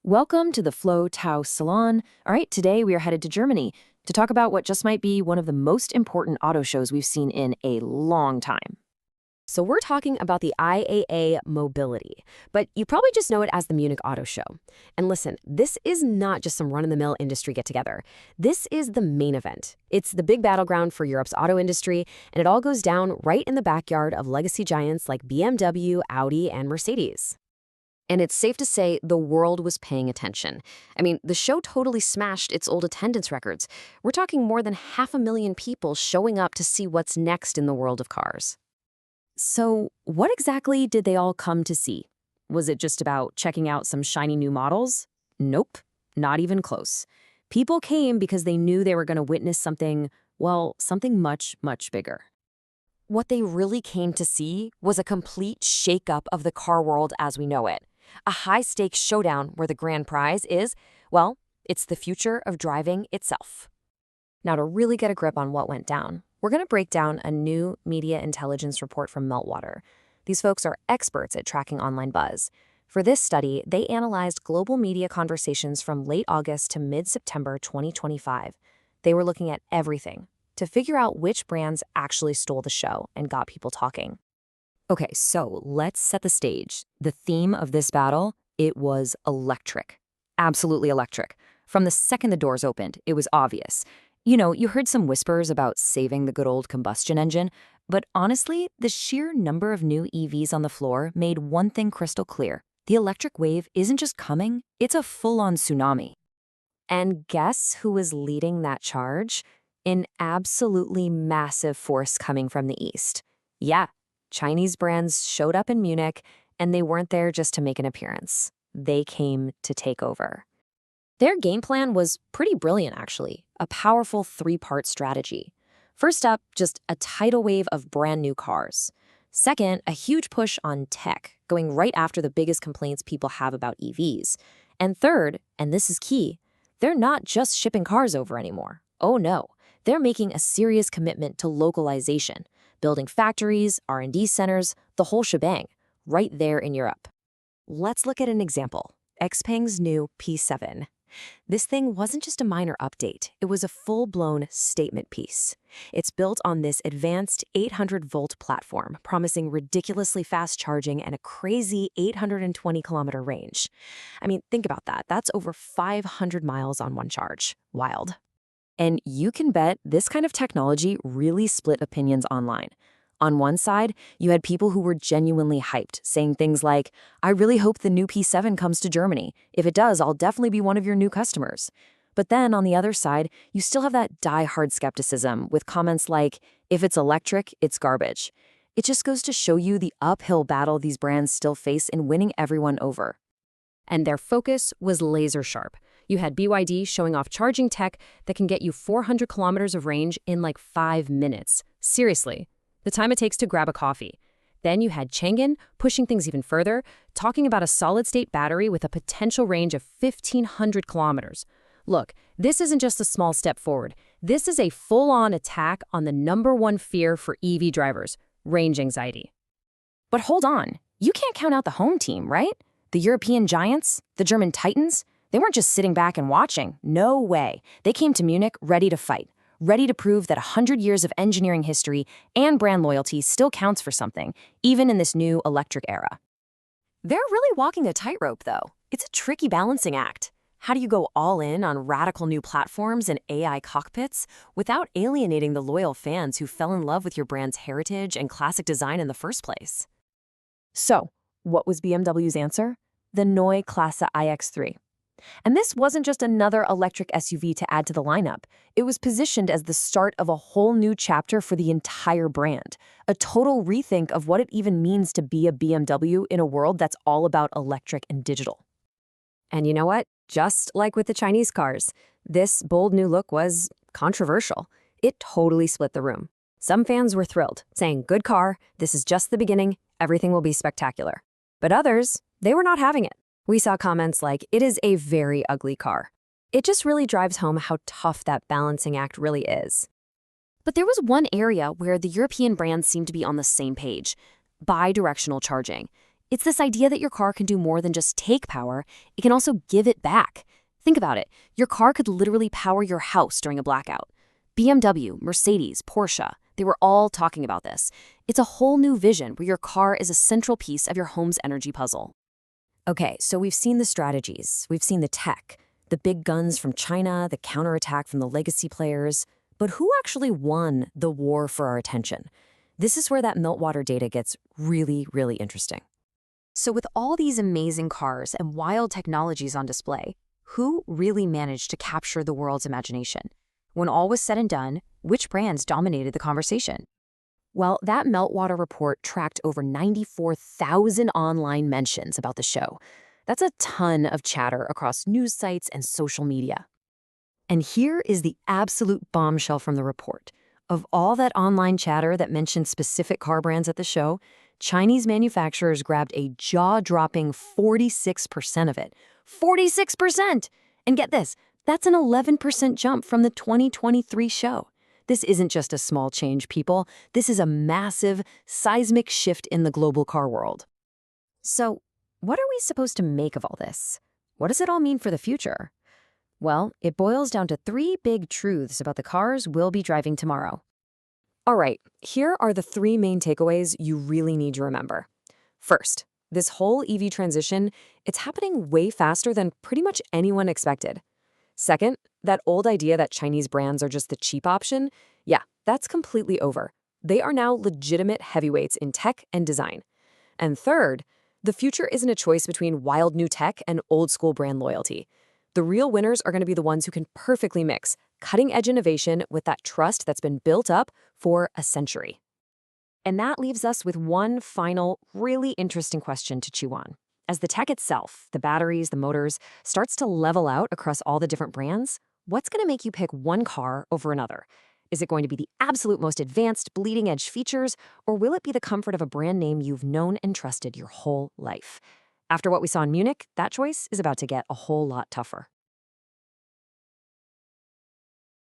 Welcome to the Flow Tao Salon. All right, today we are headed to Germany to talk about what just might be one of the most important auto shows we've seen in a long time. So we're talking about the IAA Mobility, but you probably just know it as the Munich Auto Show. And listen, this is not just some run-of-the-mill industry get-together. This is the main event. It's the big battleground for Europe's auto industry, and it all goes down right in the backyard of legacy giants like BMW, Audi, and Mercedes. And it's safe to say the world was paying attention. I mean, the show totally smashed its old attendance records. We're talking more than 500,000 people showing up to see what's next in the world of cars. So, what exactly did they all come to see? Was it just about checking out some shiny new models? Nope, not even close. People came because they knew they were going to witness something, well, something much, much bigger. What they really came to see was a complete shakeup of the car world as we know it. A high-stakes showdown where the grand prize is, well, it's the future of driving itself. Now, to really get a grip on what went down, we're going to break down a new media intelligence report from Meltwater. These folks are experts at tracking online buzz. For this study, they analyzed global media conversations from late August to mid-September 2025. They were looking at everything to figure out which brands actually stole the show and got people talking. Okay, so let's set the stage. The theme of this battle, it was electric. Absolutely electric. From the second the doors opened, it was obvious. You heard some whispers about saving the good old combustion engine, but honestly, the sheer number of new EVs on the floor made one thing crystal clear. The electric wave isn't just coming, it's a full-on tsunami. And guess who was leading that charge? An absolutely massive force coming from the east. Yeah, Chinese brands showed up in Munich, and they weren't there just to make an appearance. They came to take over. Their game plan was pretty brilliant, actually, a powerful three-part strategy. First up, just a tidal wave of brand new cars. Second, a huge push on tech, going right after the biggest complaints people have about EVs. And third, and this is key, they're not just shipping cars over anymore. Oh no, they're making a serious commitment to localization, building factories, R&D centers, the whole shebang, right there in Europe. Let's look at an example, XPeng's new P7. This thing wasn't just a minor update, it was a full-blown statement piece. It's built on this advanced 800-volt platform, promising ridiculously fast charging and a crazy 820-kilometer range. I mean, think about that. That's over 500 miles on one charge. Wild. And you can bet this kind of technology really split opinions online. On one side, you had people who were genuinely hyped, saying things like, I really hope the new P7 comes to Germany. If it does, I'll definitely be one of your new customers. But then on the other side, you still have that die-hard skepticism with comments like, if it's electric, it's garbage. It just goes to show you the uphill battle these brands still face in winning everyone over. And their focus was laser sharp. You had BYD showing off charging tech that can get you 400 kilometers of range in like 5 minutes. Seriously, the time it takes to grab a coffee. Then you had Changan pushing things even further, talking about a solid-state battery with a potential range of 1,500 kilometers. Look, this isn't just a small step forward. This is a full-on attack on the #1 fear for EV drivers, range anxiety. But hold on, you can't count out the home team, right? The European giants, the German titans, they weren't just sitting back and watching. No way. They came to Munich ready to fight, ready to prove that 100 years of engineering history and brand loyalty still counts for something, even in this new electric era. They're really walking a tightrope, though. It's a tricky balancing act. How do you go all in on radical new platforms and AI cockpits without alienating the loyal fans who fell in love with your brand's heritage and classic design in the first place? So, what was BMW's answer? The Neue Klasse iX3. And this wasn't just another electric SUV to add to the lineup. It was positioned as the start of a whole new chapter for the entire brand, a total rethink of what it even means to be a BMW in a world that's all about electric and digital. And you know what? Just like with the Chinese cars, this bold new look was controversial. It totally split the room. Some fans were thrilled, saying, good car, this is just the beginning, everything will be spectacular. But others, they were not having it. We saw comments like, it is a very ugly car. It just really drives home how tough that balancing act really is. But there was one area where the European brands seemed to be on the same page, bi-directional charging. It's this idea that your car can do more than just take power, it can also give it back. Think about it. Your car could literally power your house during a blackout. BMW, Mercedes, Porsche, they were all talking about this. It's a whole new vision where your car is a central piece of your home's energy puzzle. Okay, so we've seen the strategies, we've seen the tech, the big guns from China, the counterattack from the legacy players. But who actually won the war for our attention? This is where that meltwater data gets really, really interesting. So with all these amazing cars and wild technologies on display, who really managed to capture the world's imagination? When all was said and done, which brands dominated the conversation? Well, that meltwater report tracked over 94,000 online mentions about the show. That's a ton of chatter across news sites and social media. And here is the absolute bombshell from the report. Of all that online chatter that mentioned specific car brands at the show, Chinese manufacturers grabbed a jaw-dropping 46% of it. 46%! And get this, that's an 11% jump from the 2023 show. This isn't just a small change, people. This is a massive, seismic shift in the global car world. So, what are we supposed to make of all this? What does it all mean for the future? Well, it boils down to 3 big truths about the cars we'll be driving tomorrow. All right, here are the 3 main takeaways you really need to remember. First, this whole EV transition, it's happening way faster than pretty much anyone expected. Second, that old idea that Chinese brands are just the cheap option, yeah, that's completely over. They are now legitimate heavyweights in tech and design. And third, the future isn't a choice between wild new tech and old-school brand loyalty. The real winners are going to be the ones who can perfectly mix cutting-edge innovation with that trust that's been built up for a century. And that leaves us with one final, really interesting question to chew on. As the tech itself, the batteries, the motors, starts to level out across all the different brands, what's going to make you pick one car over another? Is it going to be the absolute most advanced, bleeding-edge features, or will it be the comfort of a brand name you've known and trusted your whole life? After what we saw in Munich, that choice is about to get a whole lot tougher.